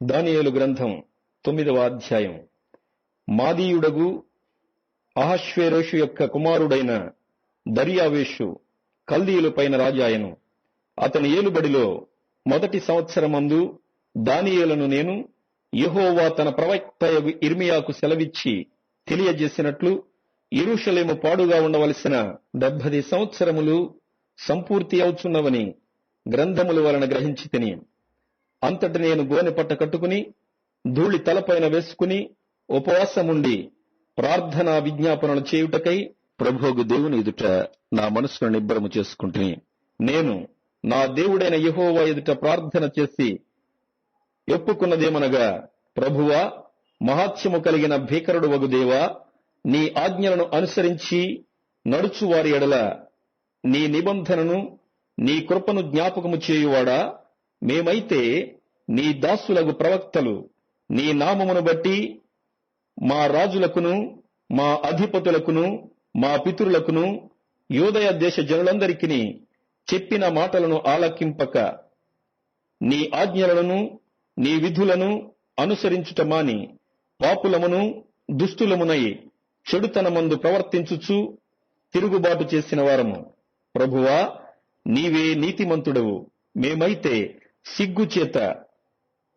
దానియేలు గ్రంథం 9వ అధ్యాయం. మాదీయుడగు అహష్వేరోషు యొక్క కుమారుడైన దర్యావేషు కల్దీయులపైన రాజాయను. అతని ఏలుబడిలో మొదటి సంవత్సరమందు దానియేలును నేను యెహోవా తన ప్రవక్త యిర్మీయాకు సెలవిచ్చి తెలియజేసినట్లు యెరూషలేము పాడుగా ఉండవలసిన 70 సంవత్సరములు సంపూర్తి అవుచున్నవని గ్రంథముల వలన గ్రహించి తిని. అంతటి నేను గోనె పట్ట కట్టుకుని ధూళి తలపైన వేసుకుని ఉపవాసముండి ప్రార్థనా విజ్ఞాపనలు చేయుటకై ప్రభువు దేవుని ఎదుట నా మనసును నిబ్బరము చేసుకుంటుని. నేను నా దేవుడైన యెహోవా ఎదుట ప్రార్థన చేసి ఒప్పుకున్నదేమనగా, ప్రభువా, మహాత్మ్యము కలిగిన భీకరుడు వగు దేవా, నీ ఆజ్ఞలను అనుసరించి నడుచువారి ఎడల నీ నిబంధనను నీ కృపను జ్ఞాపకము చేయువాడా, మేమైతే నీ దాసులగు ప్రవక్తలు నీ నామమును బట్టి మా రాజులకును మా అధిపతులకును మా పితరులకును యూదయ దేశ జనులందరికీ చెప్పిన మాటలను ఆలకింపక నీ ఆజ్ఞలను నీ విధులను అనుసరించుట మాని పాపులమును దుష్టులమునై చెడుతనమందు ప్రవర్తించుచు తిరుగుబాటు చేసిన వారము. ప్రభువా, నీవే నీతిమంతుడవు, మేమైతే సిగ్గుచేత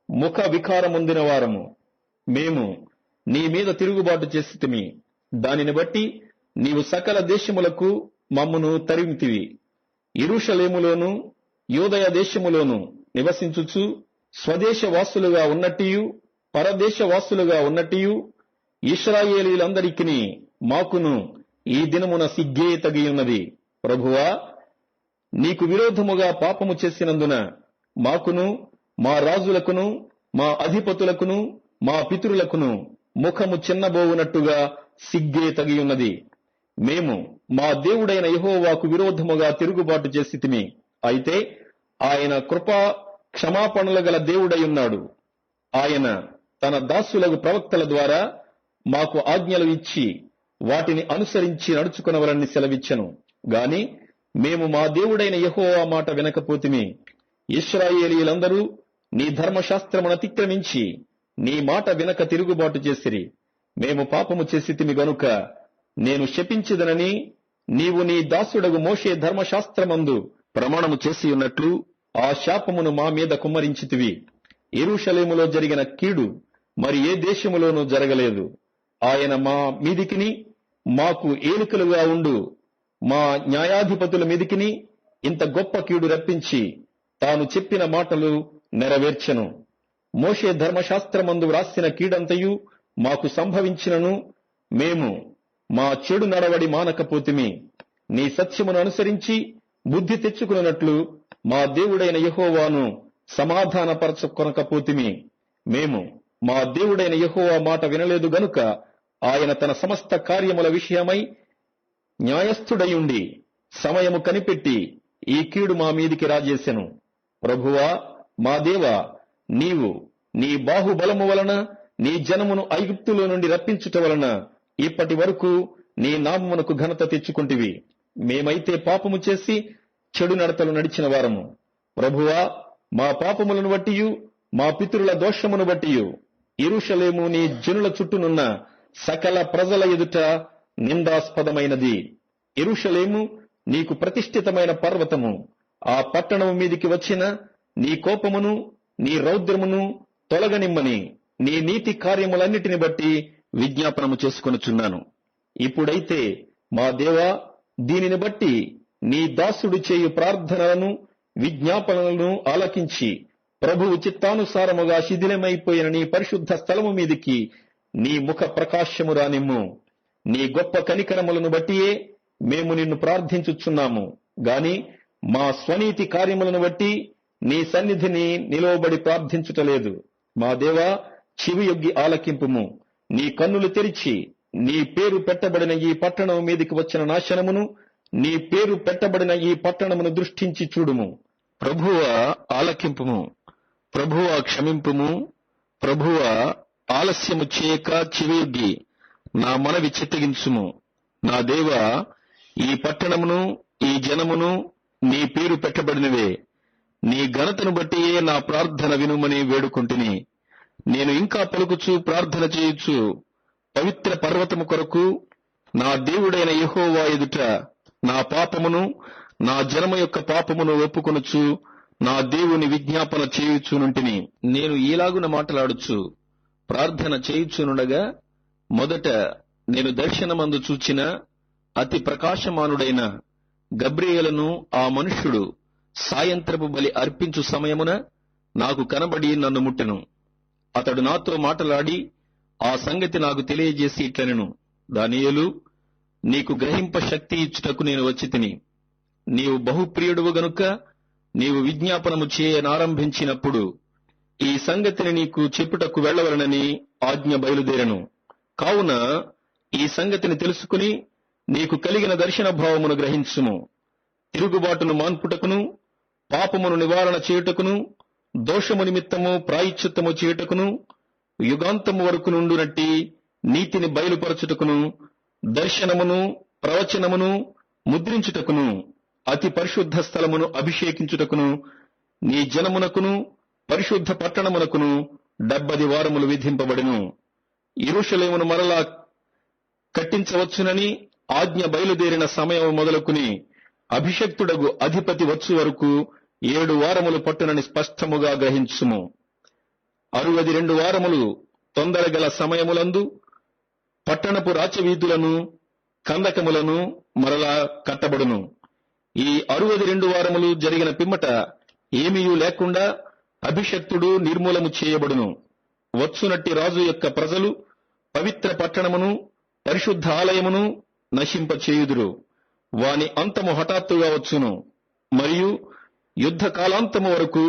ముఖ వికారముందిన వారము. మేము నీ మీద తిరుగుబాటు చేసితిమి, దానిని బట్టి నీవు సకల దేశములకు మమ్మును తరిమితివి. యెరూషలేములోను యూదయ దేశములోను నివసించుచు స్వదేశవాసులుగా ఉన్నట్టియు పరదేశవాసులుగా ఉన్నట్టియు ఇశ్రాయేలీలందరికీ మాకును ఈ దినమున సిగ్గే తగియున్నది. ప్రభువా, నీకు విరోధముగా పాపము చేసినందున మాకును మా రాజులకును మా అధిపతులకును మా పితరులకును ముఖము చిన్నబోవునట్టుగా సిగ్గే తగియున్నది. మేము మా దేవుడైన యెహోవాకు విరోధముగా తిరుగుబాటు చేసితిమి. అయితే ఆయన కృపా క్షమాపణలు గల దేవుడై ఉన్నాడు. ఆయన తన దాసులకు ప్రవక్తల ద్వారా మాకు ఆజ్ఞలు ఇచ్చి వాటిని అనుసరించి నడుచుకునవలని సెలవిచ్చెను. గాని మేము మా దేవుడైన యెహోవా మాట వినకపోతిమి. ఇశ్రాయేలీయులందరూ నీ ధర్మశాస్త్రమును అతిక్రమించి నీ మాట వినక తిరుగుబాటు చేసిరి. మేము పాపము చేసితిమి గనుక నేను శపించదనని నీవు నీ దాసుడగు మోషే ధర్మశాస్త్రమందు ప్రమాణము చేసి ఉన్నట్లు ఆ శాపమును మా మీద కుమ్మరించితివి. యెరూషలేములో జరిగిన కీడు మరి ఏ దేశములోనూ జరగలేదు. ఆయన మా మీదికిని మాకు ఏలికలుగా ఉండు మా న్యాయాధిపతుల మీదికిని ఇంత గొప్ప కీడు రప్పించి తాను చెప్పిన మాటలు నెరవేర్చెను. మోషే ధర్మశాస్త్రమందు వ్రాసిన కీడంతయు మాకు సంభవించినను మేము మా చెడు నడవడి మానకపోతిమి. నీ సత్యమును అనుసరించి బుద్ధి తెచ్చుకున్నట్లు మా దేవుడైన యెహోవాను సమాధానపరచుకొనకపోతిమి. మేము మా దేవుడైన యెహోవా మాట వినలేదు గనుక ఆయన తన సమస్త కార్యముల విషయమై న్యాయస్థుడయుండి సమయము కనిపెట్టి ఈ కీడు మా మీదికి రాజేసెను. ప్రభువా, మా దేవా, నీవు నీ బాహుబలము వలన నీ జనమును ఐగుప్తులో నుండి రప్పించుట వలన ఇప్పటి వరకు నీ నామమునకు ఘనత తెచ్చుకుంటివి. మేమైతే పాపము చేసి చెడు నడతలు నడిచిన వారము. ప్రభువా, మా పాపములను బట్టియు మా పితరుల దోషమును బట్టియు యెరూషలేము నీ జనుల చుట్టూనున్న సకల ప్రజల ఎదుట నిందాస్పదమైనది. యెరూషలేము నీకు ప్రతిష్ఠితమైన పర్వతము. ఆ పట్టణము మీదికి వచ్చిన నీ కోపమును నీ రౌద్రమును తొలగనిమ్మని నీ నీతి కార్యములన్నిటిని బట్టి విజ్ఞాపనము చేసుకొనుచున్నాను. ఇప్పుడైతే మా దేవా, దీనిని బట్టి నీ దాసుడు చేయు ప్రార్థనలను విజ్ఞాపనలను ఆలకించి ప్రభువు చిత్తానుసారముగా శిథిలమైపోయిన నీ పరిశుద్ధ స్థలము మీదికి నీ ముఖ ప్రకాశము రానిమ్ము. నీ గొప్ప కనికరములను బట్టియే మేము నిన్ను ప్రార్థించుచున్నాము గాని మా స్వనీతి కార్యములను బట్టి నీ సన్నిధిని నిలువబడి ప్రార్థించుటలేదు. మా దేవా, చెవియొగ్గి ఆలకింపుము. నీ కన్నులు తెరిచి నీ పేరు పెట్టబడిన ఈ పట్టణం మీదికి వచ్చిన నాశనమును నీ పేరు పెట్టబడిన ఈ పట్టణమును దృష్టించి చూడుము. ప్రభువా, ఆలకింపుము. ప్రభువా, క్షమింపుము. ప్రభువా, ఆలస్యము చేయక చెవియొగ్గి నా మనవి చిత్తగించుము. నా దేవా, ఈ పట్టణమును ఈ జనమును నీ పేరు పెట్టబడినవే. నీ ఘనతను బట్టియే నా ప్రార్థన వినుమని వేడుకుంటుని. నేను ఇంకా పలుకుచు ప్రార్థన చేయుచు పవిత్ర పర్వతము కొరకు నా దేవుడైన యెహోవా ఎదుట నా పాపమును నా జనము యొక్క పాపమును ఒప్పుకొనుచు నా దేవుని విజ్ఞాపన చేయుచునుంటిని. నేను ఈలాగున మాట్లాడుచు ప్రార్థన చేయుచునుండగా మొదట నేను దర్శనమందు చూచిన అతి ప్రకాశమానుడైన గబ్రియేలును ఆ మనుష్యుడు సాయంత్రపు బలి అర్పించు సమయమున నాకు కనబడి నన్ను ముట్టెను. అతడు నాతో మాటలాడి ఆ సంగతి నాకు తెలియజేసి ఇట్లనెను, దానియేలు, నీకు గ్రహింప శక్తి ఇచ్చుటకు నేను వచ్చితిని. నీవు బహుప్రియుడువు గనుక నీవు విజ్ఞాపనము చేయనారంభించినప్పుడు ఈ సంగతిని నీకు చెప్పుటకు వెళ్లవలనని ఆజ్ఞ బయలుదేరెను. కావున ఈ సంగతిని తెలుసుకుని నీకు కలిగిన దర్శన భావమును గ్రహించుము. తిరుగుబాటును మాన్పుటకును పాపమును నివారణ చేయుటకును దోషము నిమిత్తము ప్రాయశ్చిత్తము చేయుటకును యుగాంతము వరకు నుండునట్టి నీతిని బయలుపరచుటకును దర్శనమును ప్రవచనమును ముద్రించుటకును అతి పరిశుద్ధ స్థలమును అభిషేకించుటకును నీ జనమునకును పరిశుద్ధ పట్టణమునకును 70 వారములు విధింపబడెను. యెరూషలేమును మరలా కట్టించవచ్చునని ఆజ్ఞ బయలుదేరిన సమయం మొదలుకుని అభిషక్తుడగు అధిపతి వచ్చు వరకు 7 వారములు పట్టునని స్పష్టముగా గ్రహించుము. 62 వారములు తొందరగల సమయములందు పట్టణపు రాచవీధులను కందకములను మరలా కట్టబడును. ఈ 62 వారములు జరిగిన పిమ్మట ఏమీయూ లేకుండా అభిషక్తుడు నిర్మూలము చేయబడును. వచ్చునట్టి రాజు యొక్క ప్రజలు పవిత్ర పట్టణమును పరిశుద్ధ ఆలయమును నశింపచేయుదురు. వాని అంతము హఠాత్తుగా వచ్చును మరియు యుద్ధ కాలాంతము వరకు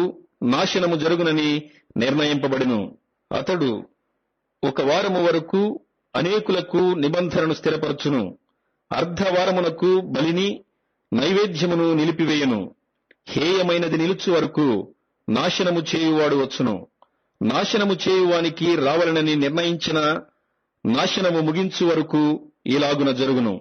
నాశనము జరుగునని నిర్ణయింపబడును. అతడు 1 వారము వరకు అనేకులకు నిబంధనను స్థిరపరచును. అర్ధవారమునకు బలిని నైవేద్యమును నిలిపివేయను. హేయమైనది నిలుచు వరకు నాశనము చేయువాడు వచ్చును. నాశనము చేయువానికి రావాలనని నిర్ణయించిన నాశనము ముగించు వరకు ఇలాగున జరుగును.